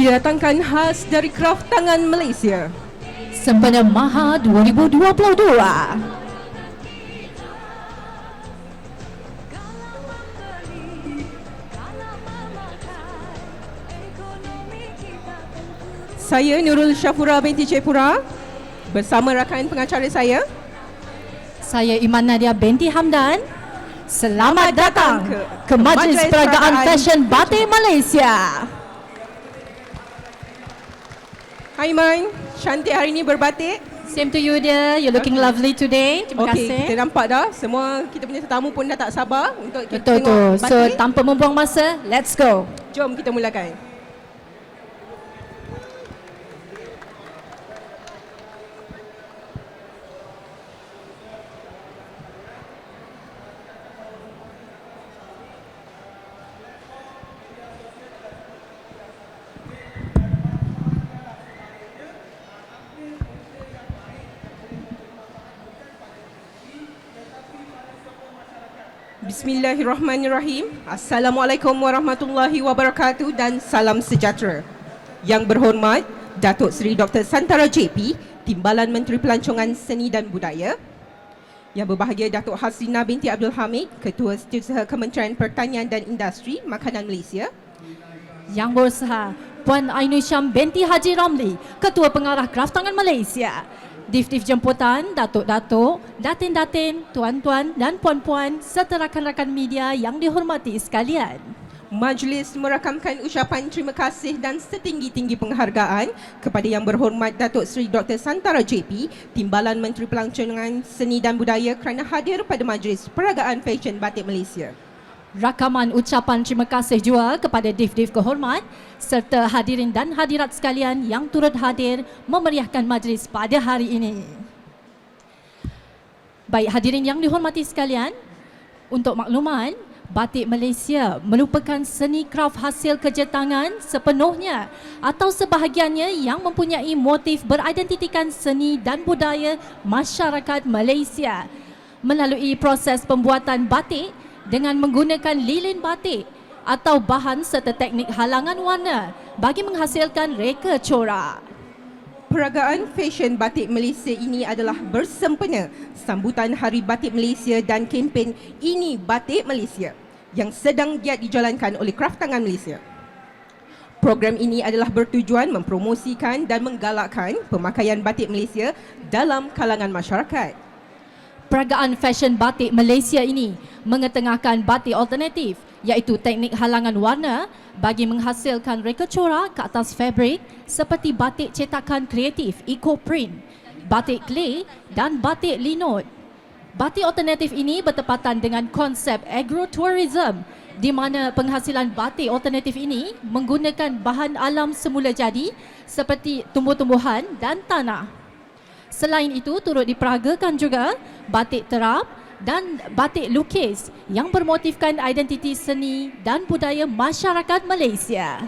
Didatangkan khas dari kraft tangan Malaysia. Sempena Maha 2022. Saya Nurul Syafura binti Jayapura bersama rakan pengacara saya. Saya Iman Nadia binti Hamdan. Selamat datang ke Majlis Peragaan Fashion Batik Malaysia. Hai Iman, cantik hari ini berbatik. Same to you dear, you're looking lovely today. Terima Okey, kasih. kita nampak dah semua kita punya tetamu pun dah tak sabar untuk kita Betul tengok tu. So batik. tanpa membuang masa, let's go. Jom kita mulakan. Bismillahirrahmanirrahim. Assalamualaikum warahmatullahi wabarakatuh dan salam sejahtera. Yang berhormat Datuk Seri Dr. Santara JP, Timbalan Menteri Pelancongan Seni dan Budaya. Yang berbahagia Datuk Hasrina binti Abdul Hamid, Ketua Setiausaha Kementerian Pertanian dan Industri Makanan Malaysia. Yang berusaha Puan Ainul Syam binti Haji Ramli, Ketua Pengarah Kraft Tangan Malaysia. Dif-dif jemputan, datuk-datuk, datin-datin, tuan-tuan dan puan-puan serta rakan-rakan media yang dihormati sekalian. Majlis merakamkan ucapan terima kasih dan setinggi-tinggi penghargaan kepada Yang Berhormat Datuk Seri Dr. Santara JP, Timbalan Menteri Pelancongan Seni dan Budaya kerana hadir pada Majlis Peragaan Fashion Batik Malaysia. Rakaman ucapan terima kasih juga kepada dif-dif kehormat serta hadirin dan hadirat sekalian yang turut hadir memeriahkan majlis pada hari ini. Baik hadirin yang dihormati sekalian, untuk makluman, batik Malaysia merupakan seni kraf hasil kerja tangan sepenuhnya atau sebahagiannya yang mempunyai motif beridentitikan seni dan budaya masyarakat Malaysia. Melalui proses pembuatan batik dengan menggunakan lilin batik atau bahan serta teknik halangan warna bagi menghasilkan reka corak. Peragaan Fashion Batik Malaysia ini adalah bersempena sambutan Hari Batik Malaysia dan kempen Ini Batik Malaysia yang sedang giat dijalankan oleh Kraft Tangan Malaysia. Program ini adalah bertujuan mempromosikan dan menggalakkan pemakaian batik Malaysia dalam kalangan masyarakat. Peragaan Fashion Batik Malaysia ini mengetengahkan batik alternatif iaitu teknik halangan warna bagi menghasilkan reka corak ke atas fabrik seperti batik cetakan kreatif eco-print, batik clay dan batik linot. Batik alternatif ini bertepatan dengan konsep agrotourism di mana penghasilan batik alternatif ini menggunakan bahan alam semula jadi seperti tumbuh-tumbuhan dan tanah. Selain itu, turut diperagakan juga batik terap dan batik lukis yang bermotifkan identiti seni dan budaya masyarakat Malaysia.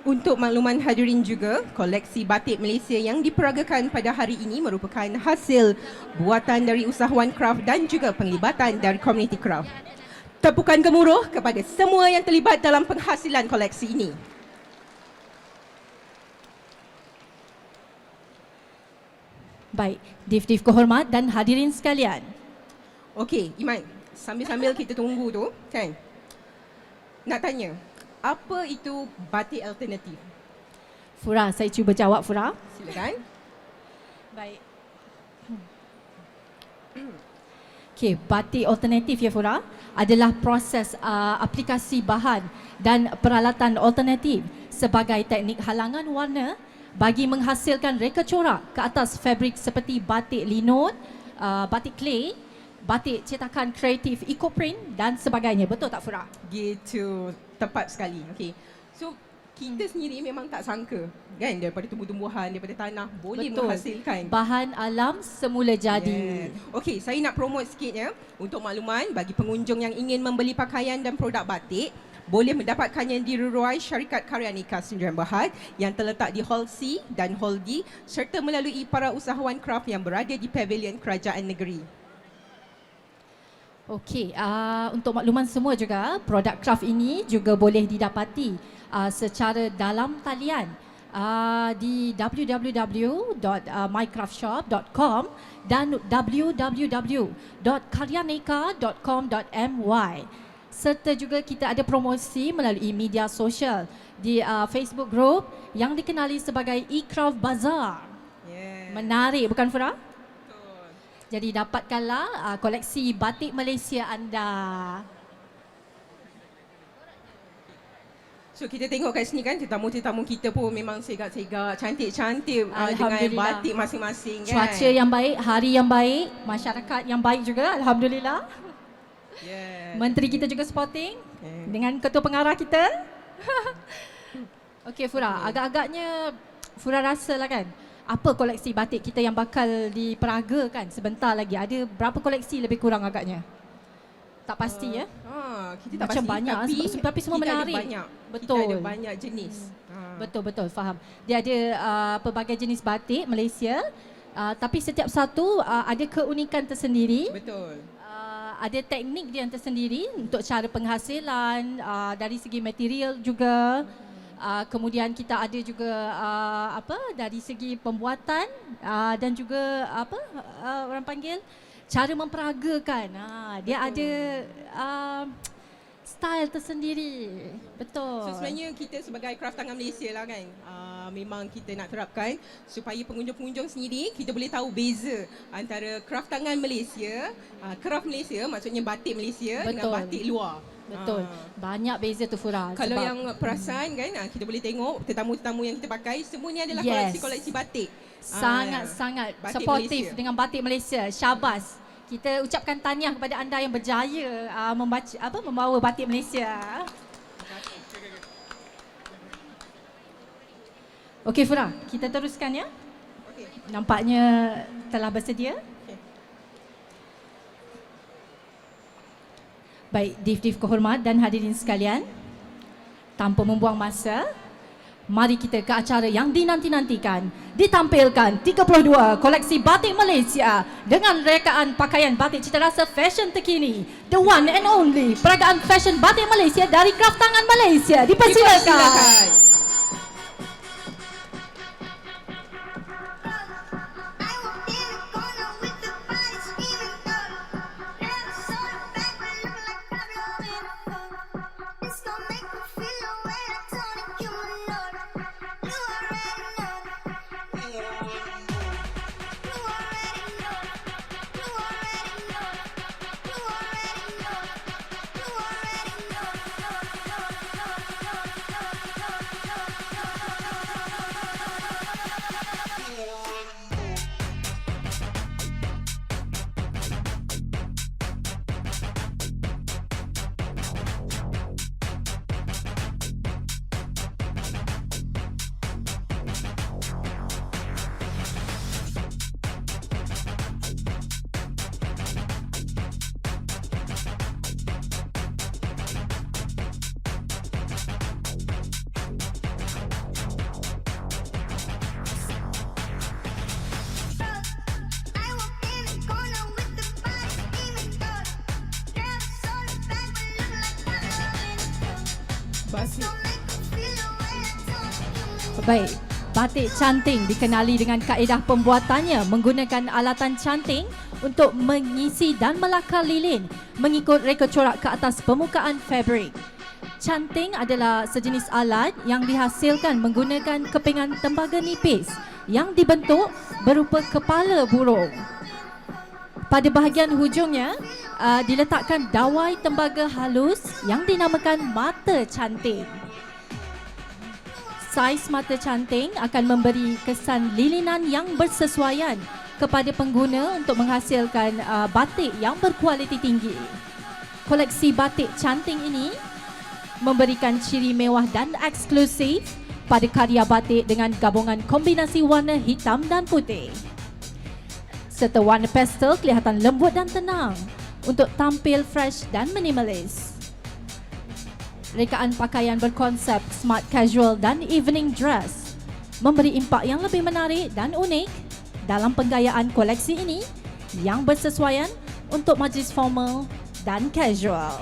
Untuk makluman hadirin juga, koleksi batik Malaysia yang diperagakan pada hari ini merupakan hasil buatan dari usahawan kraft dan juga penglibatan dari komuniti kraft. Tepukan gemuruh kepada semua yang terlibat dalam penghasilan koleksi ini. Baik, dif-dif kehormat dan hadirin sekalian. Okey, Iman, sambil-sambil kita tunggu tu, kan? Nak tanya, apa itu batik alternatif? Fura, saya cuba jawab Fura. Silakan. Baik. Okey, batik alternatif ya Fura adalah proses aplikasi bahan dan peralatan alternatif sebagai teknik halangan warna bagi menghasilkan reka corak ke atas fabrik seperti batik linot, batik clay, batik cetakan kreatif eco-print dan sebagainya. Betul tak Fura? Gitu, tepat sekali. Okey. So, kita sendiri memang tak sangka kan daripada tumbuh-tumbuhan, daripada tanah boleh Betul. menghasilkan Bahan alam semula jadi. Okey, saya nak promote sikit ya. Untuk makluman bagi pengunjung yang ingin membeli pakaian dan produk batik, boleh mendapatkannya di Ruruai Syarikat Karya Nikah Sdn Bhd yang terletak di Hall C dan Hall D serta melalui para usahawan kraft yang berada di Pavilion Kerajaan Negeri. Okey, untuk makluman semua juga, produk kraft ini juga boleh didapati secara dalam talian di www.mycraftshop.com dan www.karyaneka.com.my. Serta juga kita ada promosi melalui media sosial di Facebook group yang dikenali sebagai eCraft Bazaar. Menarik bukan Fura? Betul. Jadi dapatkanlah koleksi batik Malaysia anda. So kita tengok kat sini kan tetamu-tetamu kita pun memang segak-segak, cantik-cantik dengan Alhamdulillah. batik masing-masing kan. Cuaca yang baik, hari yang baik, masyarakat yang baik juga, alhamdulillah. Menteri kita juga supporting dengan ketua pengarah kita. Okey Fura, agak-agaknya Fura rasa lah kan, apa koleksi batik kita yang bakal diperagakan sebentar lagi? Ada berapa koleksi lebih kurang agaknya? Tak pasti ya. Kita tak Macam pasti, banyak tapi semua kita menarik. Ada banyak. Betul. Kita ada banyak jenis. Betul, faham. Dia ada pelbagai jenis batik Malaysia, tapi setiap satu ada keunikan tersendiri. Betul. Ada teknik dia yang tersendiri untuk cara penghasilan, dari segi material juga. Kemudian kita ada juga dari segi pembuatan dan juga orang panggil cara memperagakan. Dia ada style tersendiri. Betul. So sebenarnya kita sebagai craft tangan Malaysia lah kan, memang kita nak terapkan supaya pengunjung-pengunjung sendiri kita boleh tahu beza antara craft tangan Malaysia, craft Malaysia maksudnya batik Malaysia dengan batik luar. Betul. Banyak beza tu Fura. Kalau yang perasan kan, kita boleh tengok tetamu-tetamu yang kita pakai semua ni adalah koleksi-koleksi batik. Sangat-sangat batik supportive Malaysia. dengan batik Malaysia. Syabas. Kita ucapkan tahniah kepada anda yang berjaya membawa batik Malaysia. Okey Fura, kita teruskan ya. Okay. Nampaknya telah bersedia. Baik, div-div kehormat dan hadirin sekalian, tanpa membuang masa, mari kita ke acara yang dinanti-nantikan. Ditampilkan 32 koleksi batik Malaysia dengan rekaan pakaian batik citarasa fashion terkini. The one and only peragaan fashion batik Malaysia dari Craft Tangan Malaysia. Dipersilakan. Baik, batik canting dikenali dengan kaedah pembuatannya menggunakan alatan canting untuk mengisi dan melakar lilin mengikut reka corak ke atas permukaan fabrik. Canting adalah sejenis alat yang dihasilkan menggunakan kepingan tembaga nipis yang dibentuk berupa kepala burung. Pada bahagian hujungnya diletakkan dawai tembaga halus yang dinamakan mata canting. Saiz mata canting akan memberi kesan lilinan yang bersesuaian kepada pengguna untuk menghasilkan batik yang berkualiti tinggi. Koleksi batik canting ini memberikan ciri mewah dan eksklusif pada karya batik dengan gabungan kombinasi warna hitam dan putih. Serta warna pastel kelihatan lembut dan tenang untuk tampil fresh dan minimalis. Rekaan pakaian berkonsep smart casual dan evening dress memberi impak yang lebih menarik dan unik dalam penggayaan koleksi ini yang bersesuaian untuk majlis formal dan casual.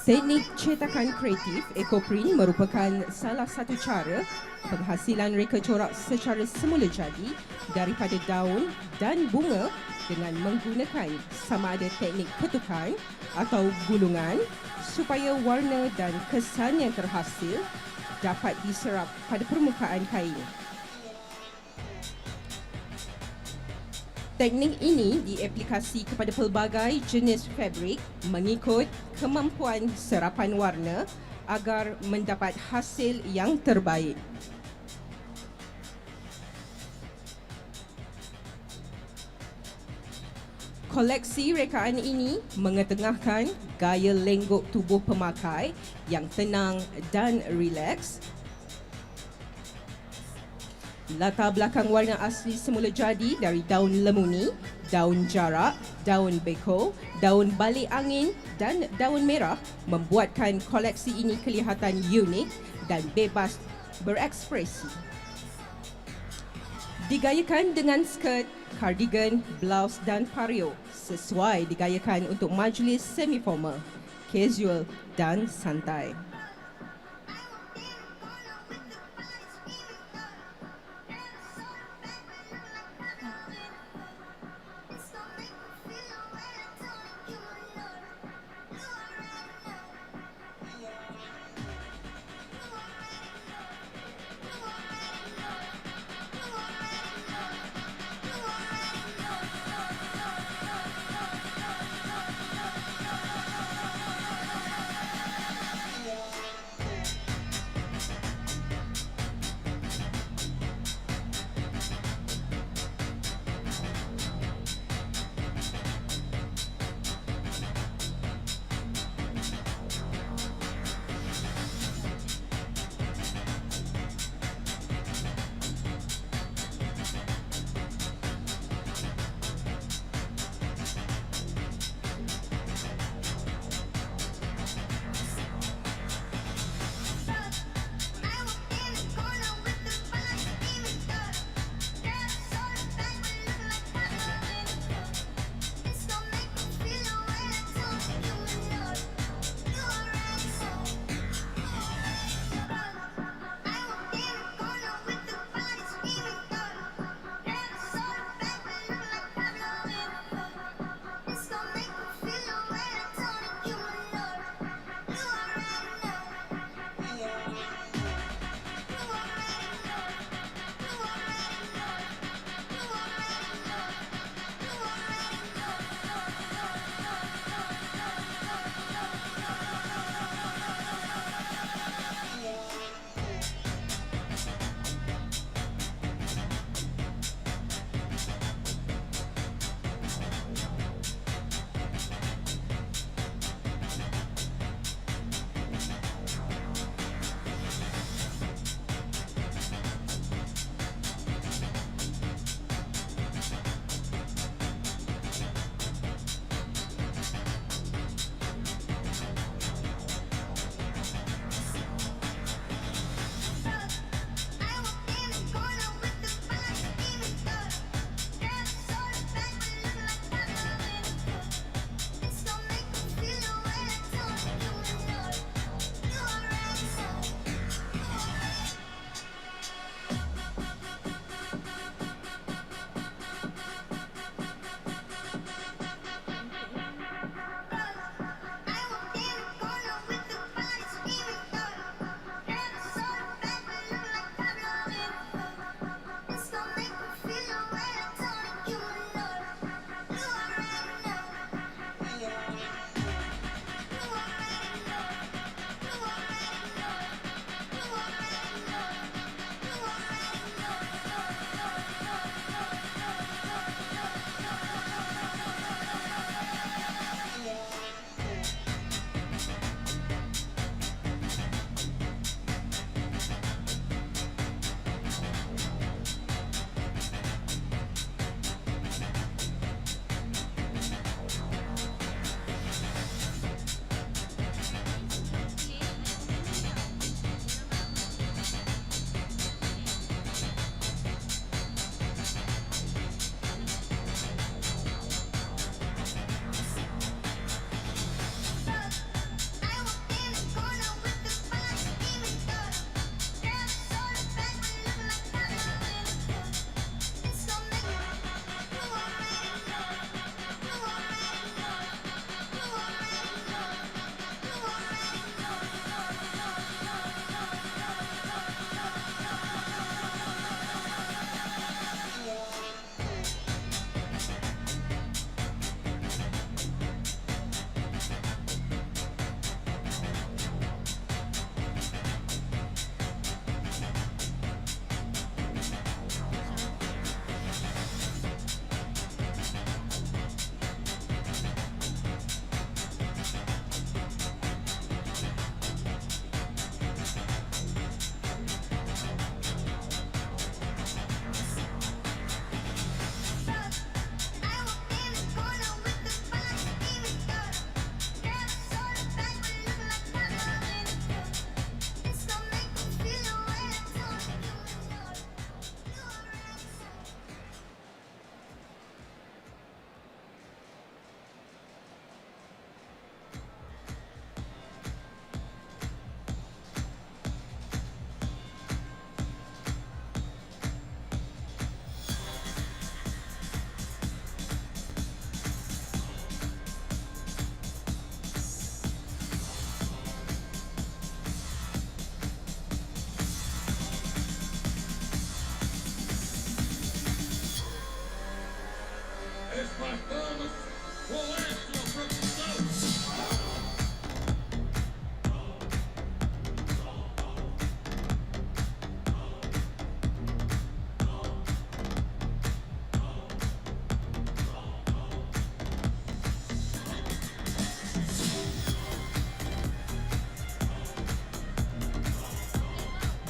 Teknik cetakan kreatif ekoprint merupakan salah satu cara penghasilan reka corak secara semula jadi daripada daun dan bunga dengan menggunakan sama ada teknik ketukan atau gulungan supaya warna dan kesan yang terhasil dapat diserap pada permukaan kain. Teknik ini diaplikasi kepada pelbagai jenis fabrik mengikut kemampuan serapan warna agar mendapat hasil yang terbaik. Koleksi rekaan ini mengetengahkan gaya lenggok tubuh pemakai yang tenang dan rileks. Latar belakang warna asli semula jadi dari daun lemuni, daun jarak, daun beko, daun balik angin dan daun merah membuatkan koleksi ini kelihatan unik dan bebas berekspresi. Digayakan dengan skirt, cardigan, blouse dan pareo sesuai digayakan untuk majlis semi-formal, casual dan santai.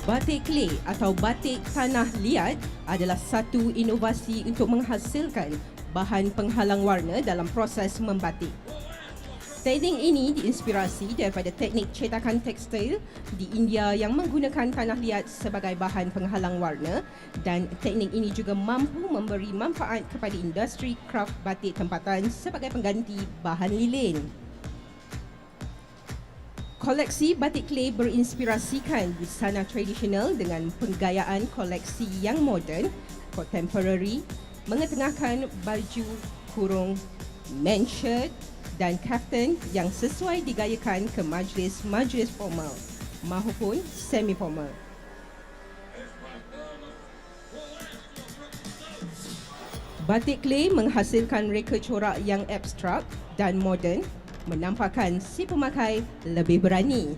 Batik clay atau batik tanah liat adalah satu inovasi untuk menghasilkan bahan penghalang warna dalam proses membatik. Teknik ini diinspirasi daripada teknik cetakan tekstil di India yang menggunakan tanah liat sebagai bahan penghalang warna, dan teknik ini juga mampu memberi manfaat kepada industri kraft batik tempatan sebagai pengganti bahan lilin. Koleksi batik clay berinspirasikan busana tradisional dengan penggayaan koleksi yang moden, contemporary, mengetengahkan baju kurung, men's shirt dan kaftan yang sesuai digayakan ke majlis-majlis formal maupun semi-formal. Batik clay menghasilkan reka corak yang abstrak dan moden, menampakkan si pemakai lebih berani.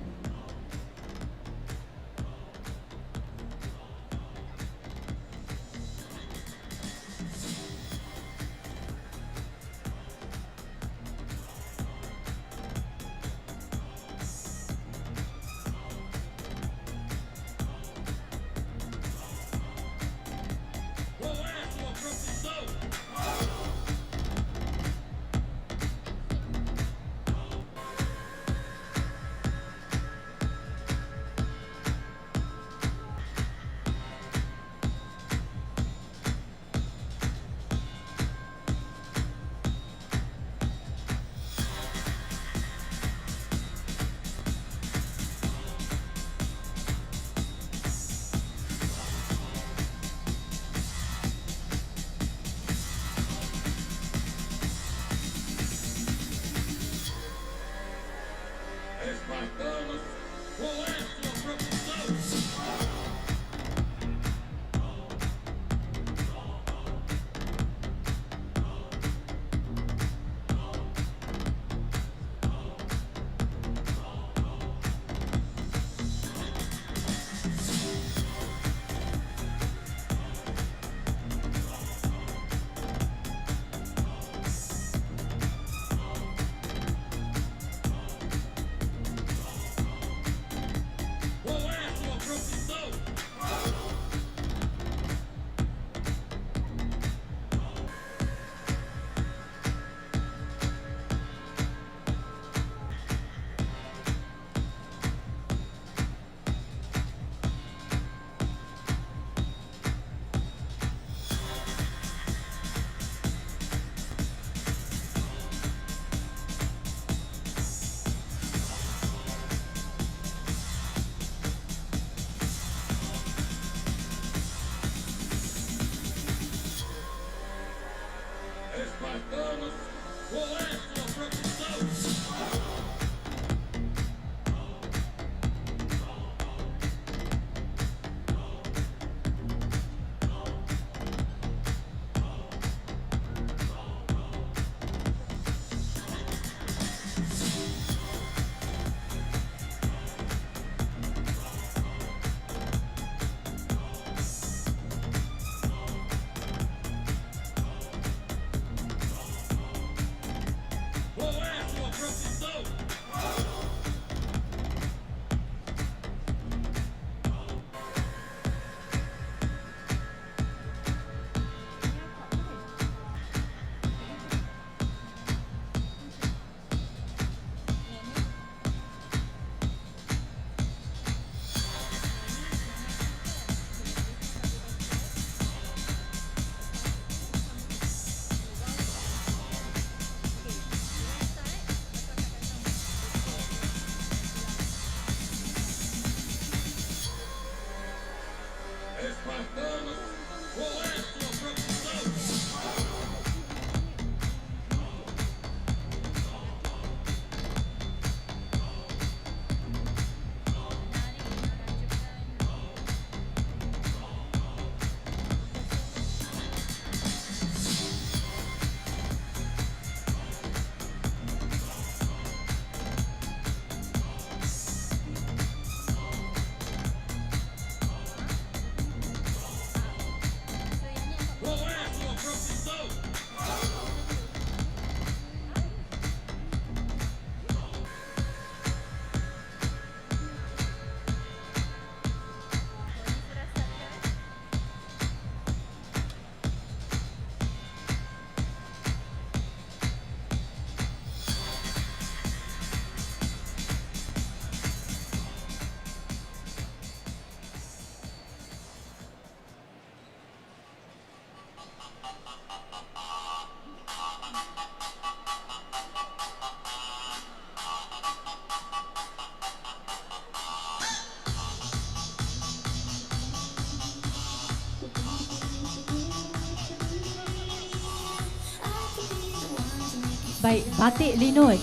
Baik, batik linut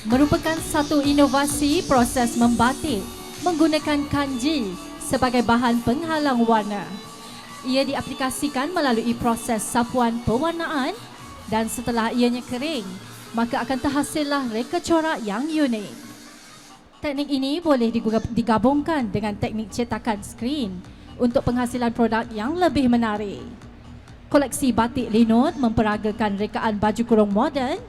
merupakan satu inovasi proses membatik menggunakan kanji sebagai bahan penghalang warna. Ia diaplikasikan melalui proses sapuan pewarnaan dan setelah ianya kering, maka akan terhasillah reka corak yang unik. Teknik ini boleh digabungkan dengan teknik cetakan skrin untuk penghasilan produk yang lebih menarik. Koleksi batik linut memperagakan rekaan baju kurung moden,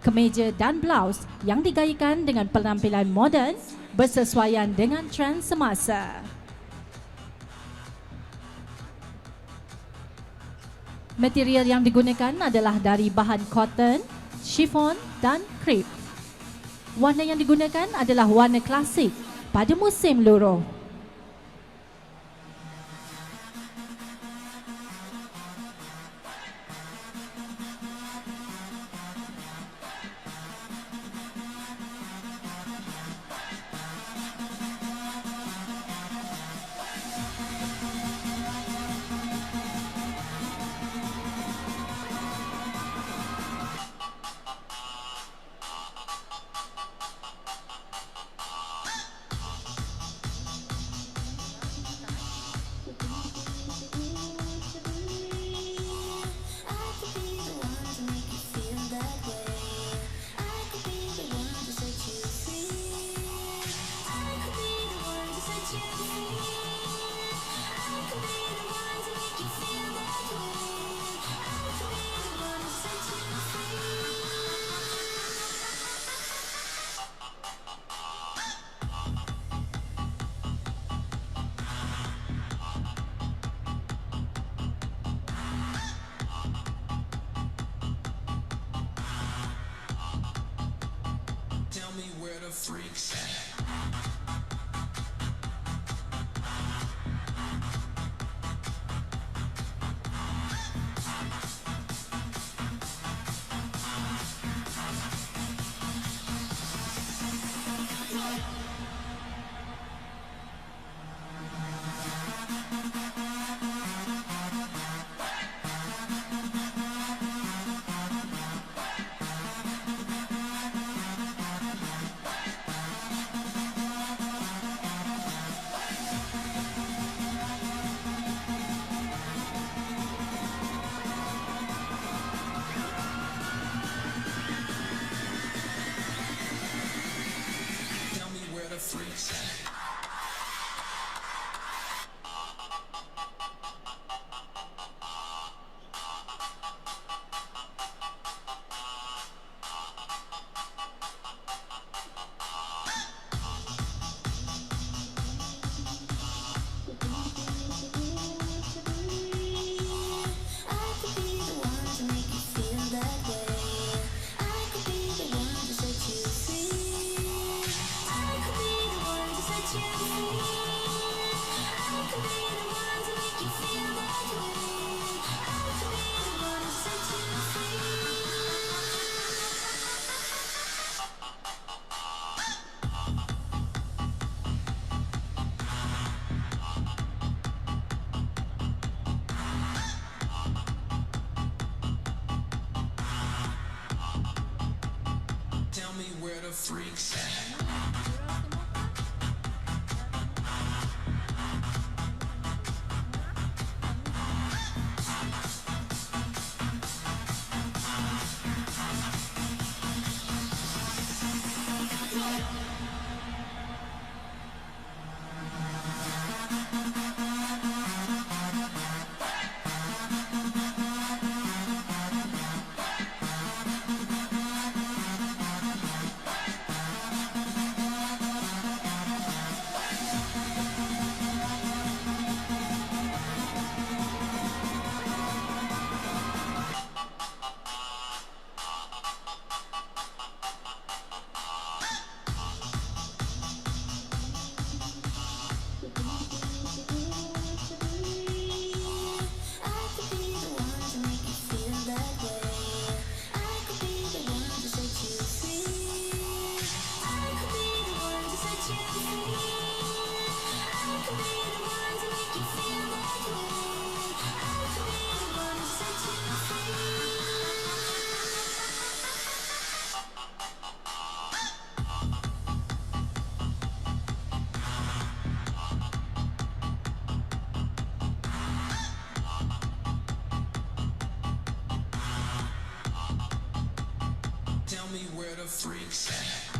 kemeja dan blaus yang digayakan dengan penampilan moden bersesuaian dengan trend semasa. Material yang digunakan adalah dari bahan cotton, chiffon dan crepe. Warna yang digunakan adalah warna klasik pada musim luruh. Tell me where the freaks at. Tell me where the freaks at. Tell me where the freaks at. me where the freaks at.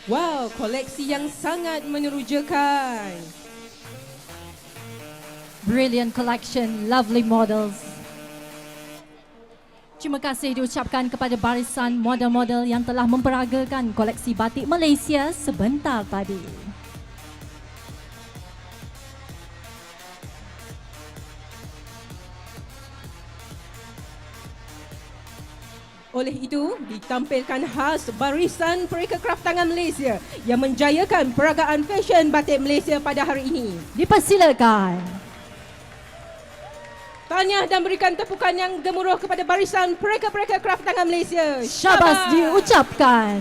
Wow, koleksi yang sangat menerujakan. Brilliant collection, lovely models. Terima kasih diucapkan kepada barisan model-model yang telah memperagakan koleksi batik Malaysia sebentar tadi. Oleh itu, ditampilkan khas barisan Pereka Kraft Tangan Malaysia yang menjayakan peragaan fashion batik Malaysia pada hari ini. Dipersilakan. Tahniah dan berikan tepukan yang gemuruh kepada barisan Pereka Kraft Tangan Malaysia. Syabas diucapkan.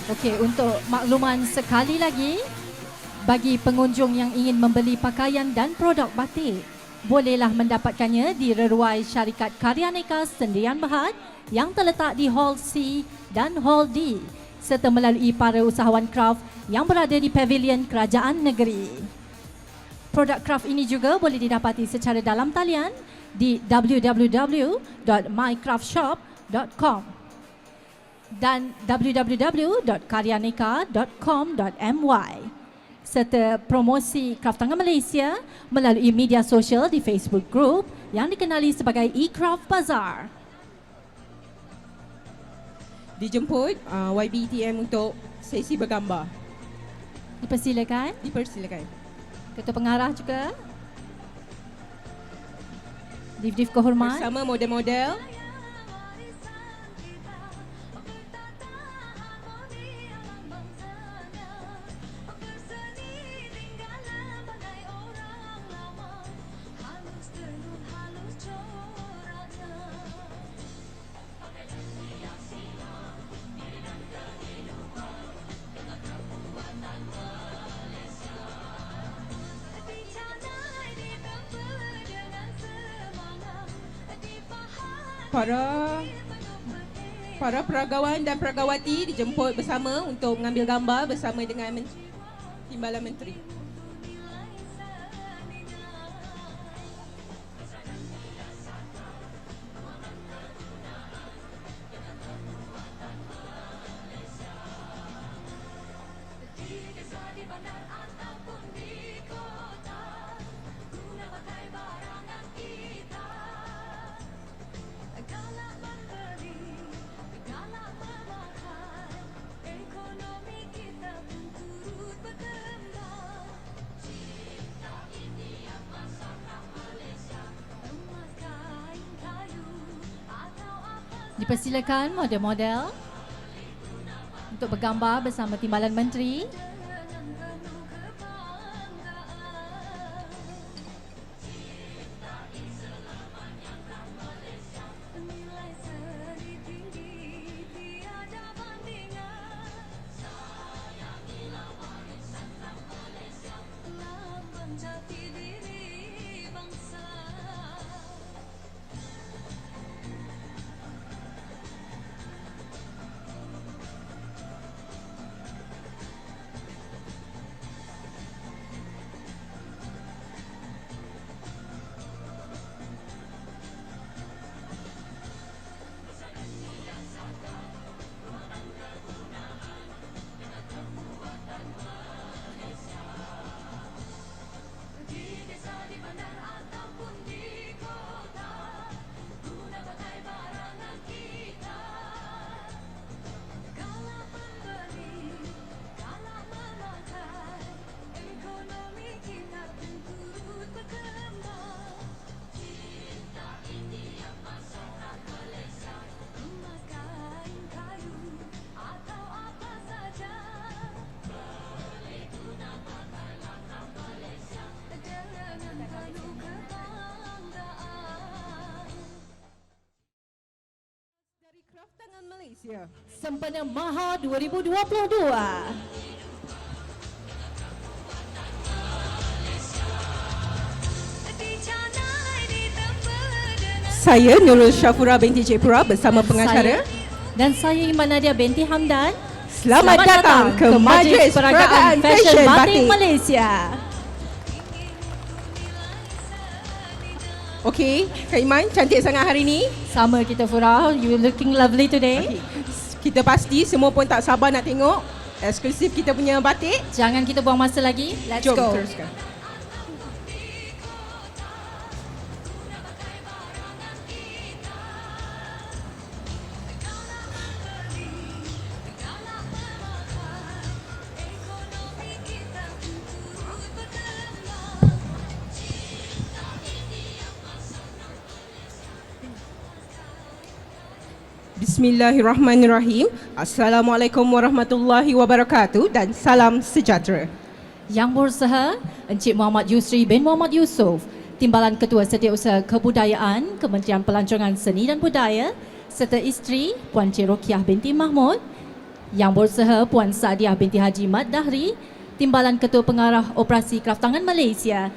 Okey, untuk makluman sekali lagi, bagi pengunjung yang ingin membeli pakaian dan produk batik, bolehlah mendapatkannya di reruai syarikat Karyaneka Sendirian Berhad yang terletak di Hall C dan Hall D serta melalui para usahawan kraft yang berada di Pavilion Kerajaan Negeri. Produk kraft ini juga boleh didapati secara dalam talian di www.mycraftshop.com dan www.karyaneka.com.my serta promosi Kraft Tangan Malaysia melalui media sosial di Facebook Group yang dikenali sebagai eCraft Bazaar. Dijemput YBTM untuk sesi bergambar. Dipersilakan. Dipersilakan. Ketua Pengarah juga. Div-div kehormat. Bersama model-model. Para peragawan dan peragawati dijemput bersama untuk mengambil gambar bersama dengan Timbalan Menteri. Dipersilakan model-model untuk bergambar bersama Timbalan Menteri. Malaysia. Sempena Maha 2022. Saya Nurul Syafura binti Jepura bersama pengacara. Dan saya Iman Nadia binti Hamdan. Selamat datang ke Majlis Peragaan Fashion Batik Malaysia. Okey, Kak Iman, cantik sangat hari ini. Sama kita Fura, you looking lovely today. Okay. Kita pasti semua pun tak sabar nak tengok eksklusif kita punya batik. Jangan kita buang masa lagi. Let's Jom go. teruskan. Bismillahirrahmanirrahim. Assalamualaikum warahmatullahi wabarakatuh dan salam sejahtera. Yang berusaha Encik Muhammad Yusri bin Muhammad Yusof, Timbalan Ketua Setiausaha Kebudayaan Kementerian Pelancongan Seni dan Budaya, serta isteri Puan Cik Rokiah binti Mahmud. Yang berusaha Puan Saadiah binti Haji Mat Dahri, Timbalan Ketua Pengarah Operasi Kraftangan Malaysia,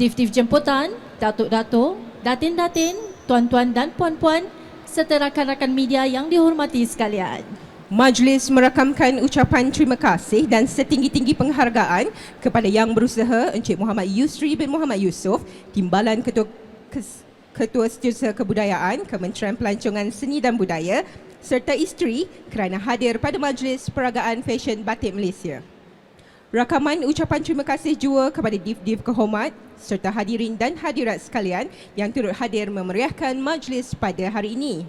Dif-Dif Jemputan, Datuk-Datuk, Datin-Datin, Tuan-Tuan dan Puan-Puan, serta rakan-rakan media yang dihormati sekalian. Majlis merakamkan ucapan terima kasih dan setinggi-tinggi penghargaan kepada Yang Berusaha Encik Muhammad Yusri bin Muhammad Yusof, Timbalan Ketua Setiausaha Kebudayaan Kementerian Pelancongan Seni dan Budaya, serta isteri kerana hadir pada Majlis Peragaan Fashion Batik Malaysia. Rakaman ucapan terima kasih jua kepada Dif-Dif Kehormat serta hadirin dan hadirat sekalian yang turut hadir memeriahkan majlis pada hari ini.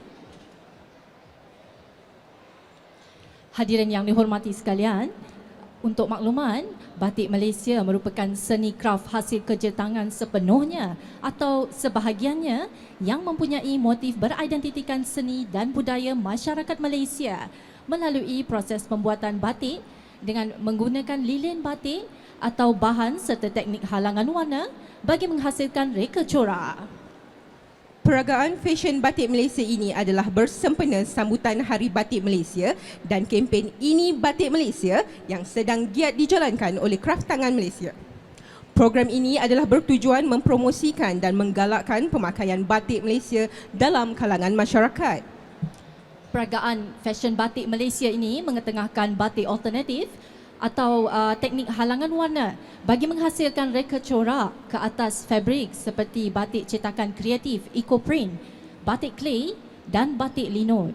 Hadirin yang dihormati sekalian, untuk makluman, batik Malaysia merupakan seni kraf hasil kerja tangan sepenuhnya atau sebahagiannya yang mempunyai motif beridentitikan seni dan budaya masyarakat Malaysia melalui proses pembuatan batik dengan menggunakan lilin batik atau bahan serta teknik halangan warna bagi menghasilkan reka corak. Peragaan Fashion Batik Malaysia ini adalah bersempena sambutan Hari Batik Malaysia dan kempen Ini Batik Malaysia yang sedang giat dijalankan oleh Kraftangan Malaysia. Program ini adalah bertujuan mempromosikan dan menggalakkan pemakaian batik Malaysia dalam kalangan masyarakat. Peragaan Fashion Batik Malaysia ini mengetengahkan batik alternatif atau teknik halangan warna bagi menghasilkan reka corak ke atas fabrik seperti batik cetakan kreatif eco-print, batik clay dan batik lino.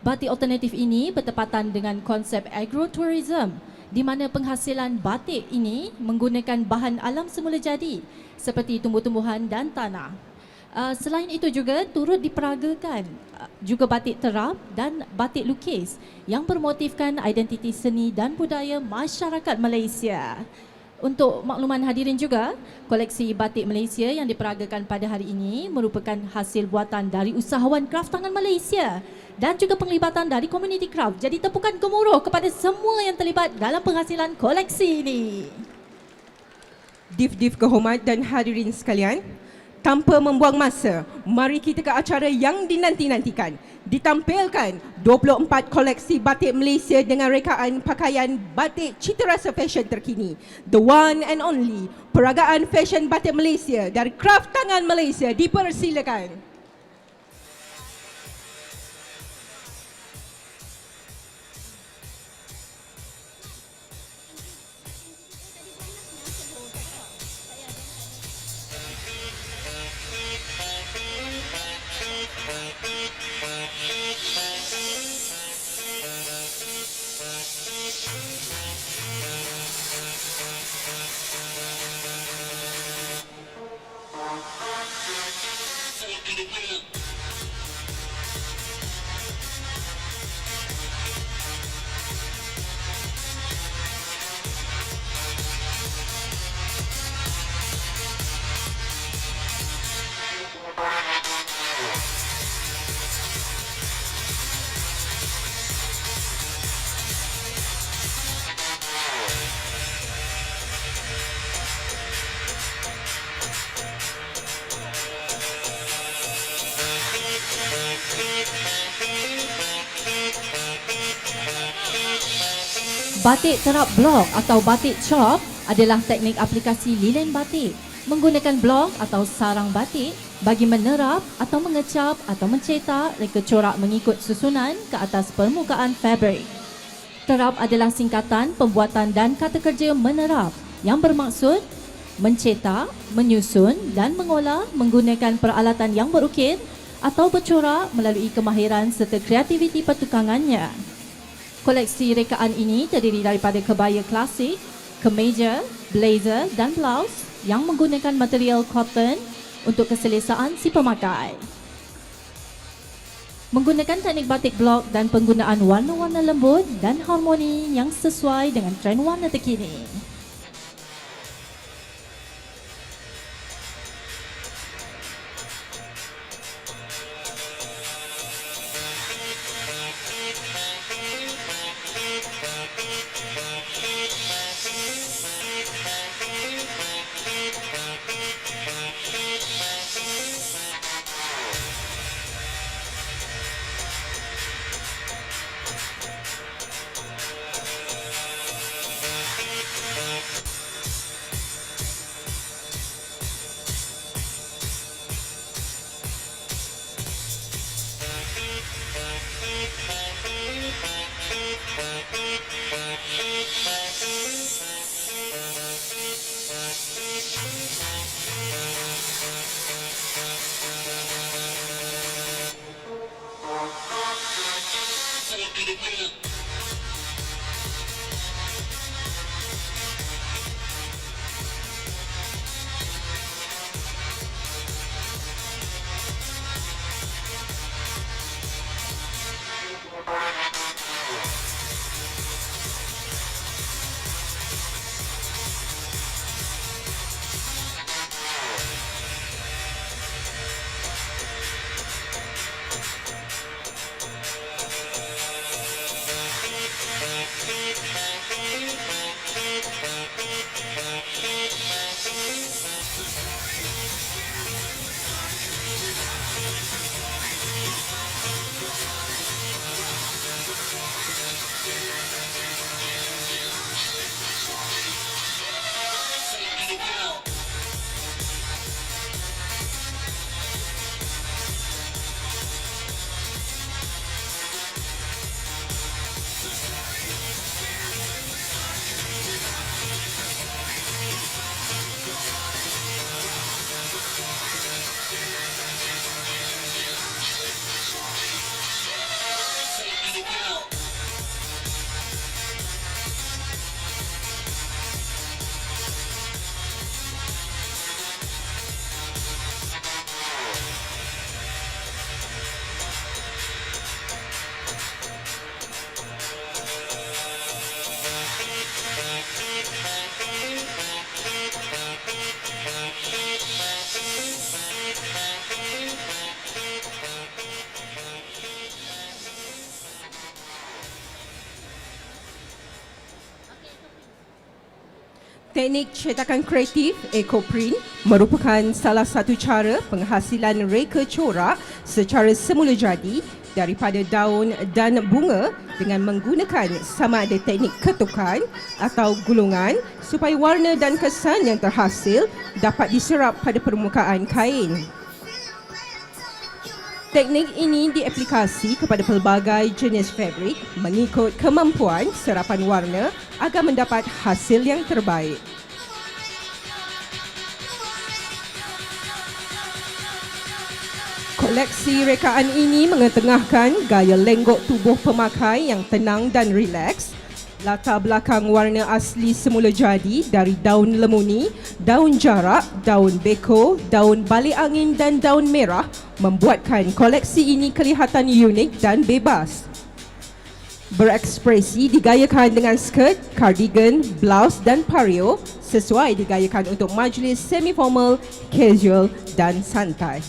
Batik alternatif ini bertepatan dengan konsep agrotourism di mana penghasilan batik ini menggunakan bahan alam semula jadi seperti tumbuh-tumbuhan dan tanah. Selain itu juga turut diperagakan juga batik terap dan batik lukis yang bermotifkan identiti seni dan budaya masyarakat Malaysia. Untuk makluman hadirin juga, koleksi batik Malaysia yang diperagakan pada hari ini merupakan hasil buatan dari usahawan kraftangan Malaysia dan juga penglibatan dari komuniti kraft. Jadi tepukan gemuruh kepada semua yang terlibat dalam penghasilan koleksi ini. Dif-Dif Kehormat dan hadirin sekalian, tanpa membuang masa, mari kita ke acara yang dinanti-nantikan. Ditampilkan 24 koleksi batik Malaysia dengan rekaan pakaian batik citarasa fashion terkini. The one and only Peragaan Fashion Batik Malaysia dari Kraftangan Malaysia dipersilakan. Batik terap blok atau batik chop adalah teknik aplikasi lilin batik menggunakan blok atau sarang batik bagi menerap atau mengecap atau mencetak reka corak mengikut susunan ke atas permukaan fabrik. Terap adalah singkatan pembuatan dan kata kerja menerap yang bermaksud mencetak, menyusun dan mengolah menggunakan peralatan yang berukir atau bercorak melalui kemahiran serta kreativiti pertukangannya. Koleksi rekaan ini terdiri daripada kebaya klasik, kemeja, blazer dan blouse yang menggunakan material cotton untuk keselesaan si pemakai. Menggunakan teknik batik blok dan penggunaan warna-warna lembut dan harmoni yang sesuai dengan trend warna terkini. Teknik cetakan kreatif EcoPrint merupakan salah satu cara penghasilan reka corak secara semula jadi daripada daun dan bunga dengan menggunakan sama ada teknik ketukan atau gulungan supaya warna dan kesan yang terhasil dapat diserap pada permukaan kain. Teknik ini diaplikasi kepada pelbagai jenis fabrik mengikut kemampuan serapan warna agar mendapat hasil yang terbaik. Koleksi rekaan ini mengetengahkan gaya lenggok tubuh pemakai yang tenang dan rileks. Latar belakang warna asli semula jadi dari daun lemuni, daun jarak, daun beko, daun balik angin dan daun merah membuatkan koleksi ini kelihatan unik dan bebas. Berekspresi digayakan dengan skirt, cardigan, blouse dan pareo sesuai digayakan untuk majlis semi-formal, casual dan santai.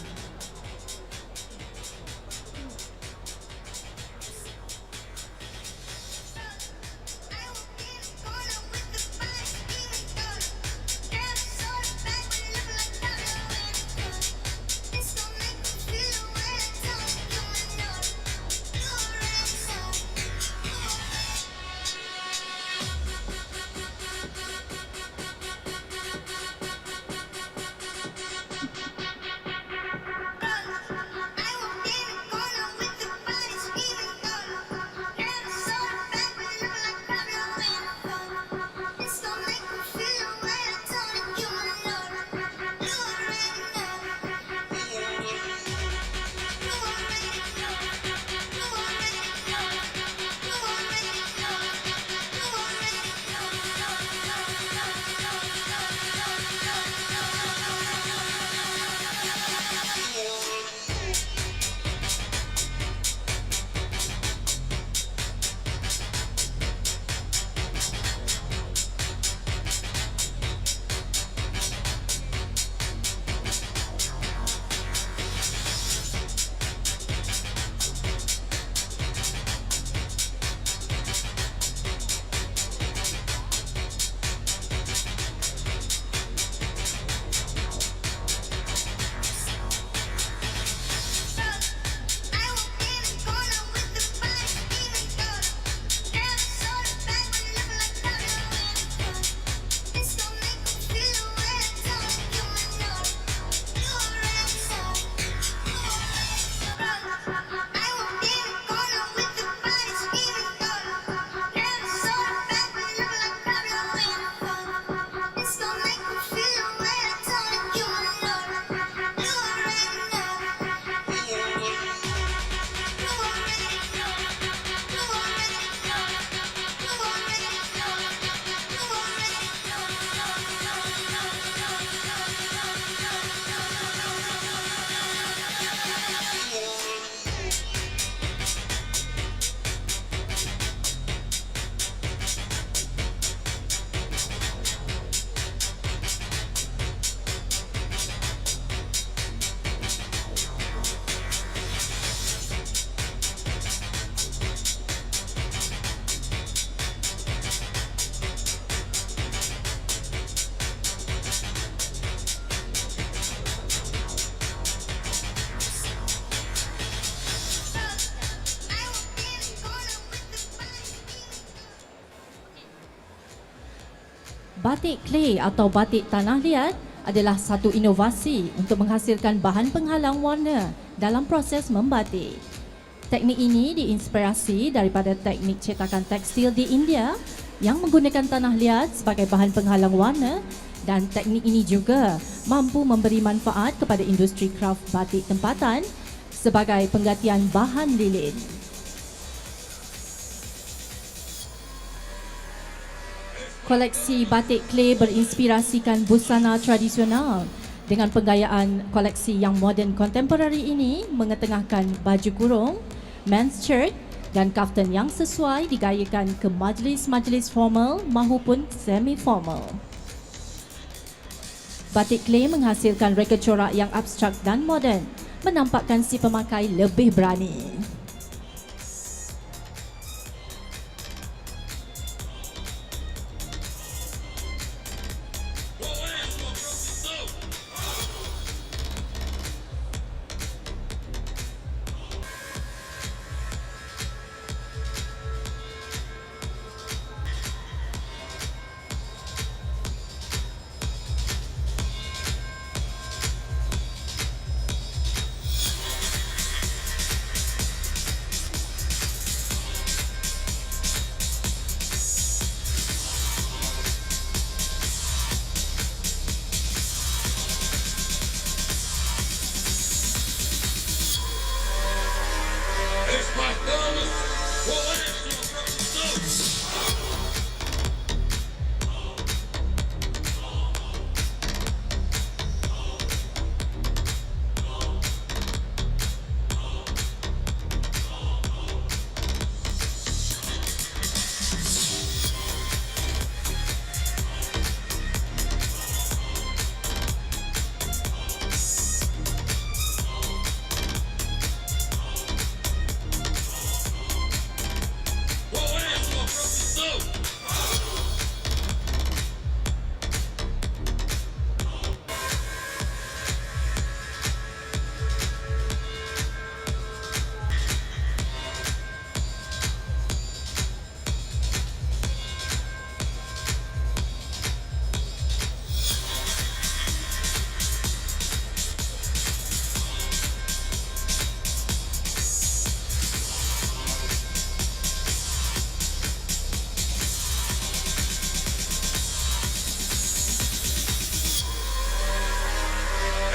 Batik clay atau batik tanah liat adalah satu inovasi untuk menghasilkan bahan penghalang warna dalam proses membatik. Teknik ini diinspirasi daripada teknik cetakan tekstil di India yang menggunakan tanah liat sebagai bahan penghalang warna, dan teknik ini juga mampu memberi manfaat kepada industri kraft batik tempatan sebagai penggantian bahan lilin. Koleksi batik clay berinspirasikan busana tradisional dengan penggayaan koleksi yang moden kontemporari ini mengetengahkan baju kurung, men's shirt dan kaftan yang sesuai digayakan ke majlis-majlis formal maupun semi-formal. Batik clay menghasilkan reka corak yang abstrak dan moden, menampakkan si pemakai lebih berani. It's my fellas. Well,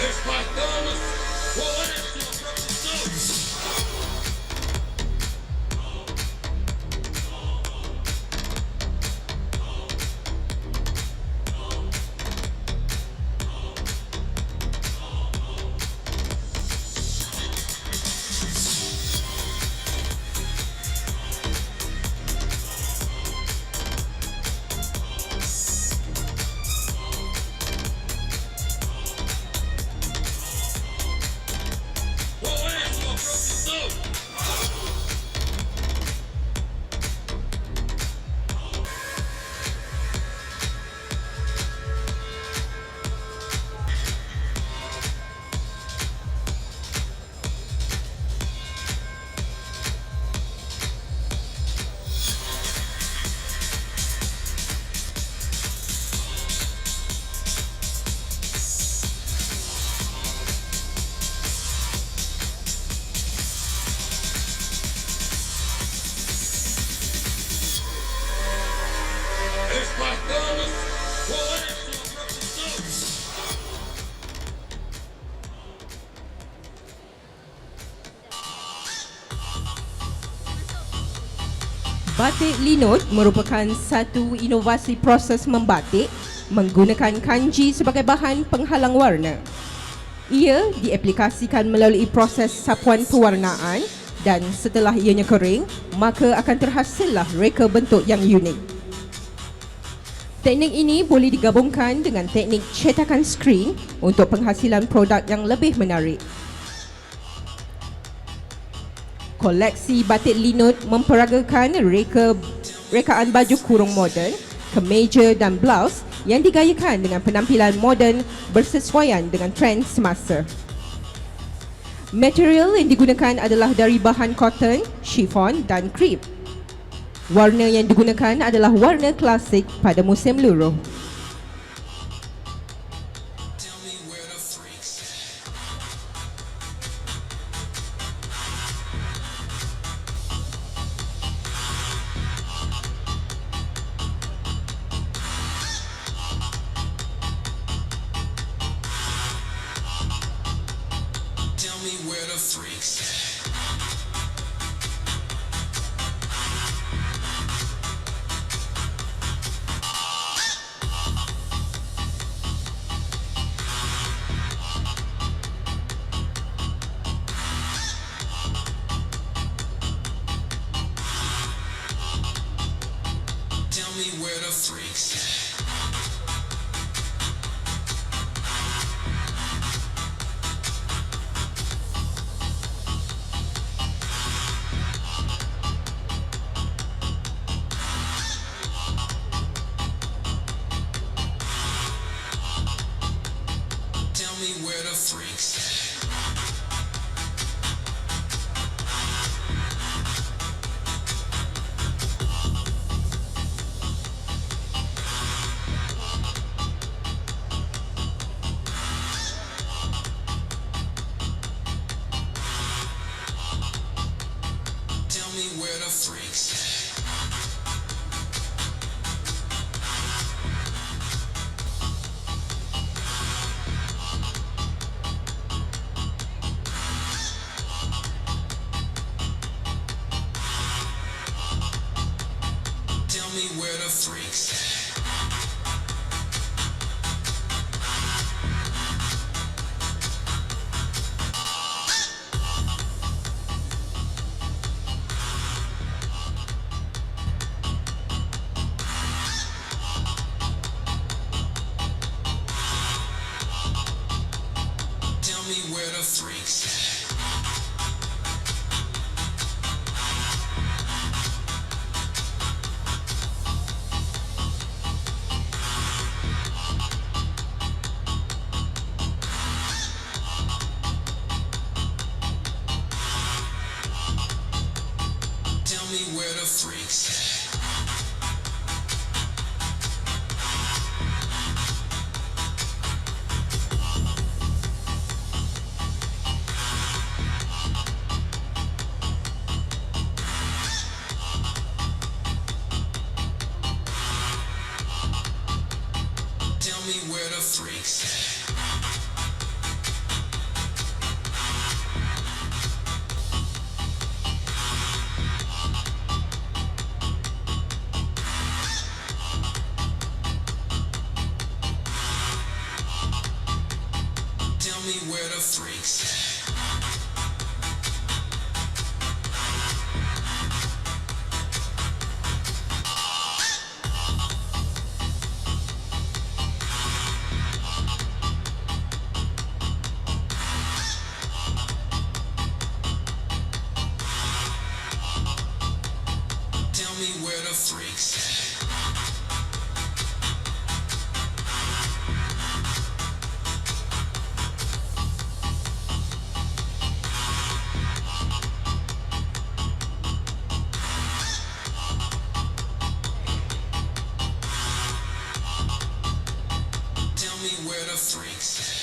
it's my fellas. Well, it's my fellas. Well, Batik linut merupakan satu inovasi proses membatik menggunakan kanji sebagai bahan penghalang warna. Ia diaplikasikan melalui proses sapuan pewarnaan dan setelah ianya kering, maka akan terhasillah reka bentuk yang unik. Teknik ini boleh digabungkan dengan teknik cetakan skrin untuk penghasilan produk yang lebih menarik. Koleksi batik linut memperagakan rekaan baju kurung moden, kemeja dan blouse yang digayakan dengan penampilan moden bersesuaian dengan trend semasa. Material yang digunakan adalah dari bahan cotton, chiffon dan crepe. Warna yang digunakan adalah warna klasik pada musim luruh. Tell me where the freaks at. Tell me where the freaks at. Tell me where the freaks at. Tell me where the freaks at. Tell me where the freaks at. Tell me where the freaks at. Tell me where the freaks at. Tell me where the freaks at. Tell me where the freaks at. Tell me where the freaks at.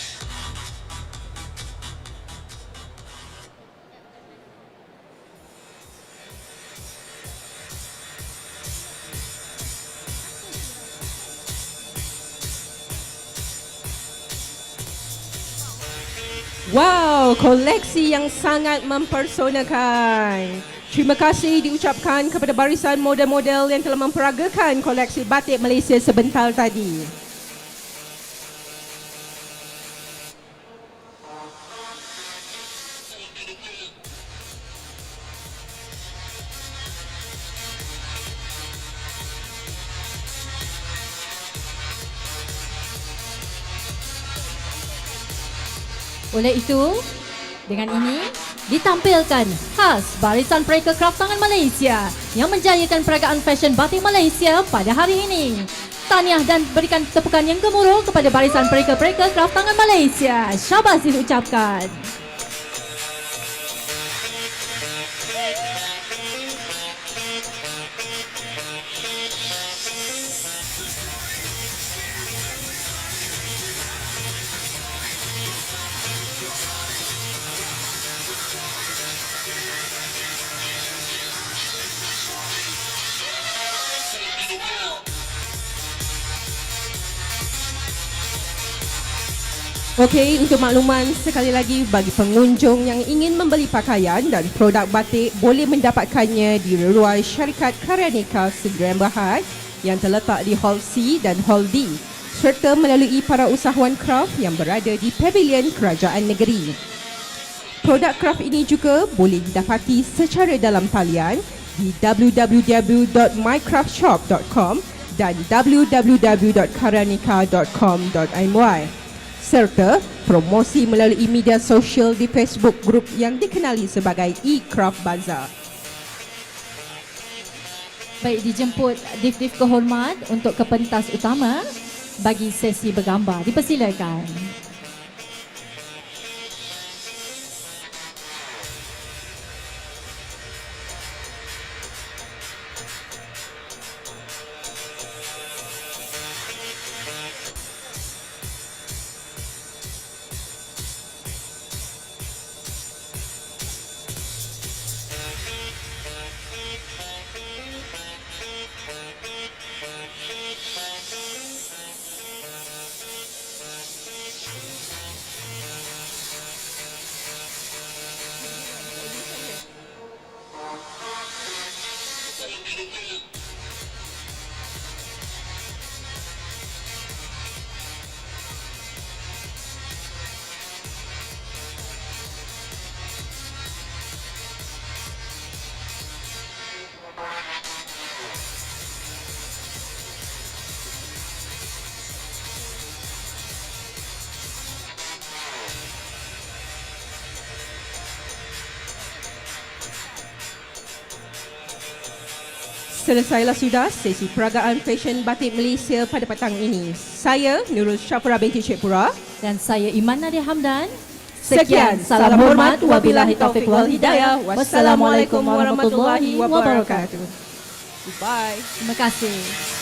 Wow, koleksi yang sangat mempersonakan. Terima kasih diucapkan kepada barisan model-model yang telah memperagakan koleksi batik Malaysia sebentar tadi. Oleh itu, dengan ini ditampilkan khas barisan pereka kraftangan Malaysia yang menjayakan peragaan fashion batik Malaysia pada hari ini. Tahniah dan berikan tepukan yang gemuruh kepada barisan pereka-pereka kraftangan Malaysia. Syabas diucapkan. Okey, untuk makluman sekali lagi bagi pengunjung yang ingin membeli pakaian dan produk batik boleh mendapatkannya di Ruai Syarikat Karyanika Sdn Bhd yang terletak di Hall C dan Hall D serta melalui para usahawan kraft yang berada di Pavilion Kerajaan Negeri. Produk kraft ini juga boleh didapati secara dalam talian di www.mycraftshop.com dan www.karyanika.com.my serta promosi melalui media sosial di Facebook grup yang dikenali sebagai eCraft Bazaar. Baik, dijemput Div-Div kehormat untuk ke pentas utama bagi sesi bergambar. Dipersilakan. Selesailah sudah sesi peragaan fashion batik Malaysia pada petang ini. Saya Nurul Syafura binti Cik Pura. Dan saya Iman Nadia Hamdan. Sekian, salam hormat, wabillahi taufiq wal hidayah. Wassalamualaikum warahmatullahi wabarakatuh. Goodbye. Terima kasih.